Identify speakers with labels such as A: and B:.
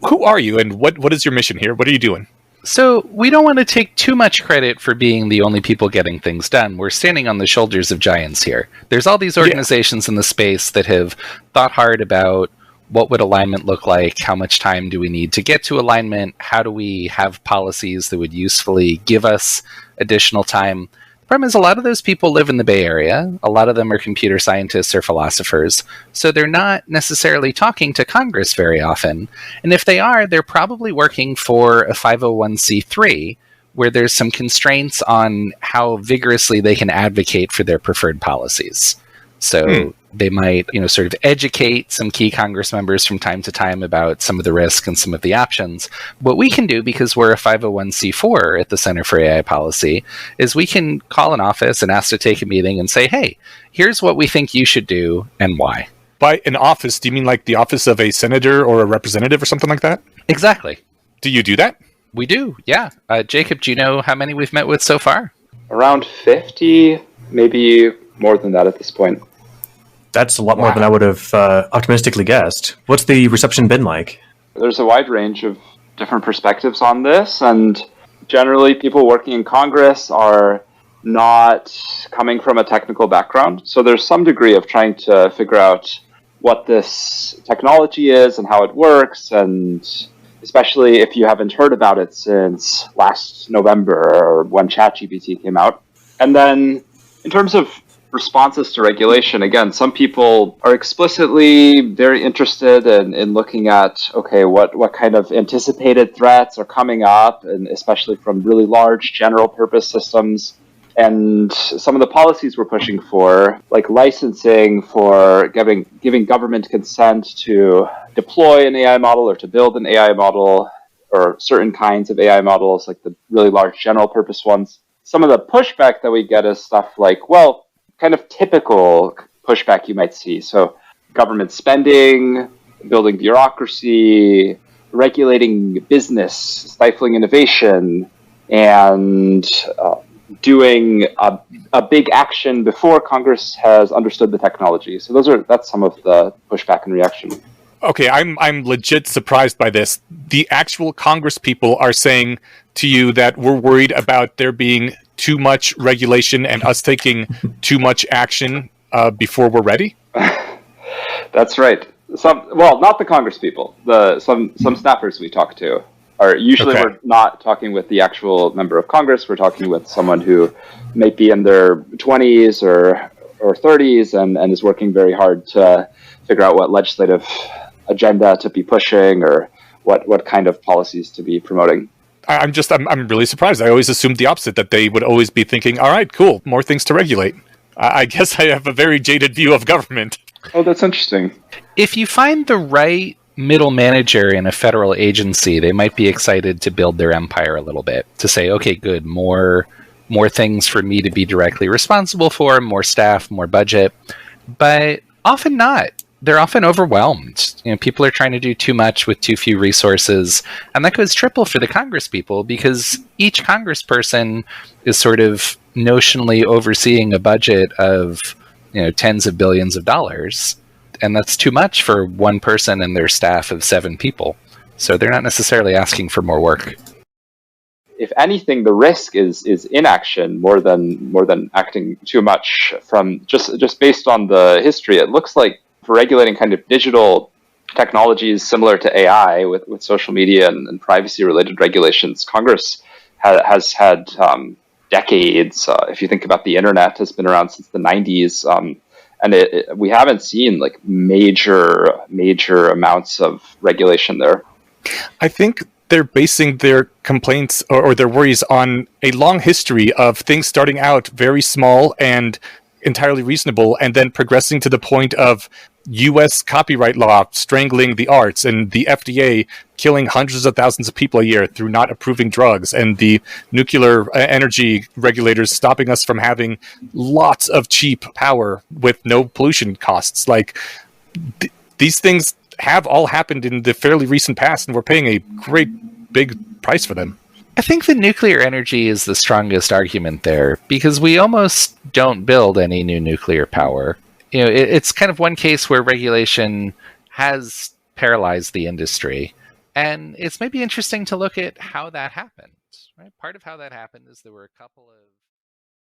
A: who are you and what is your mission here? What are you doing?
B: So we don't want to take too much credit for being the only people getting things done. We're standing on the shoulders of giants here. There's all these organizations in the space that have thought hard about what would alignment look like, how much time do we need to get to alignment, how do we have policies that would usefully give us additional time. The problem is a lot of those people live in the Bay Area. A lot of them are computer scientists or philosophers. So they're not necessarily talking to Congress very often. And if they are, they're probably working for a 501c3 where there's some constraints on how vigorously they can advocate for their preferred policies. So they might, sort of educate some key Congress members from time to time about some of the risk and some of the options. What we can do, because we're a 501c4 at the Center for AI Policy, is we can call an office and ask to take a meeting and say, hey, here's what we think you should do and why.
A: By an office, do you mean like the office of a senator or a representative or something like that?
B: Exactly.
A: Do you do that?
B: We do, yeah. Jacob, do you know how many we've met with so far?
C: Around 50, maybe more than that at this point.
D: That's a lot more than I would have optimistically guessed. What's the reception been like?
C: There's a wide range of different perspectives on this, and generally people working in Congress are not coming from a technical background. So there's some degree of trying to figure out what this technology is and how it works, and especially if you haven't heard about it since last November or when ChatGPT came out. And then in terms of responses to regulation, again, some people are explicitly very interested in looking at, okay, what kind of anticipated threats are coming up, and especially from really large general purpose systems. And some of the policies we're pushing for, like licensing for giving government consent to deploy an AI model or to build an AI model, or certain kinds of AI models, like the really large general purpose ones. Some of the pushback that we get is stuff like, well, kind of typical pushback you might see. So government spending, building bureaucracy, regulating business, stifling innovation, and doing a big action before Congress has understood the technology. So that's some of the pushback and reaction.
A: Okay, I'm legit surprised by this. The actual Congress people are saying to you that we're worried about there being too much regulation and us taking too much action before we're ready?
C: That's right. Not the Congress people. Some staffers we talk to are usually We're not talking with the actual member of Congress. We're talking with someone who may be in their 20s or 30s and is working very hard to figure out what legislative agenda to be pushing or what kind of policies to be promoting.
A: I'm really surprised. I always assumed the opposite, that they would always be thinking, all right, cool, more things to regulate. I guess I have a very jaded view of government.
C: Oh, that's interesting.
B: If you find the right middle manager in a federal agency, they might be excited to build their empire a little bit, to say, okay, good, more things for me to be directly responsible for, more staff, more budget, but often not. They're often overwhelmed. People are trying to do too much with too few resources. And that goes triple for the Congress people, because each congressperson is sort of notionally overseeing a budget of, tens of billions of dollars. And that's too much for one person and their staff of 7 people. So they're not necessarily asking for more work.
C: If anything, the risk is inaction more than acting too much. From just based on the history, it looks like for regulating kind of digital technologies similar to AI with social media and privacy-related regulations, Congress has had decades. If you think about the internet, has been around since the 90s, and we haven't seen like major amounts of regulation there.
A: I think they're basing their complaints or their worries on a long history of things starting out very small and entirely reasonable, and then progressing to the point of U.S. copyright law strangling the arts, and the FDA killing hundreds of thousands of people a year through not approving drugs, and the nuclear energy regulators stopping us from having lots of cheap power with no pollution costs. Like, these things have all happened in the fairly recent past, and we're paying a great big price for them.
B: I think the nuclear energy is the strongest argument there, because we almost don't build any new nuclear power. It's kind of one case where regulation has paralyzed the industry. And it's maybe interesting to look at how that happened. Right? Part of how that happened is there were a couple of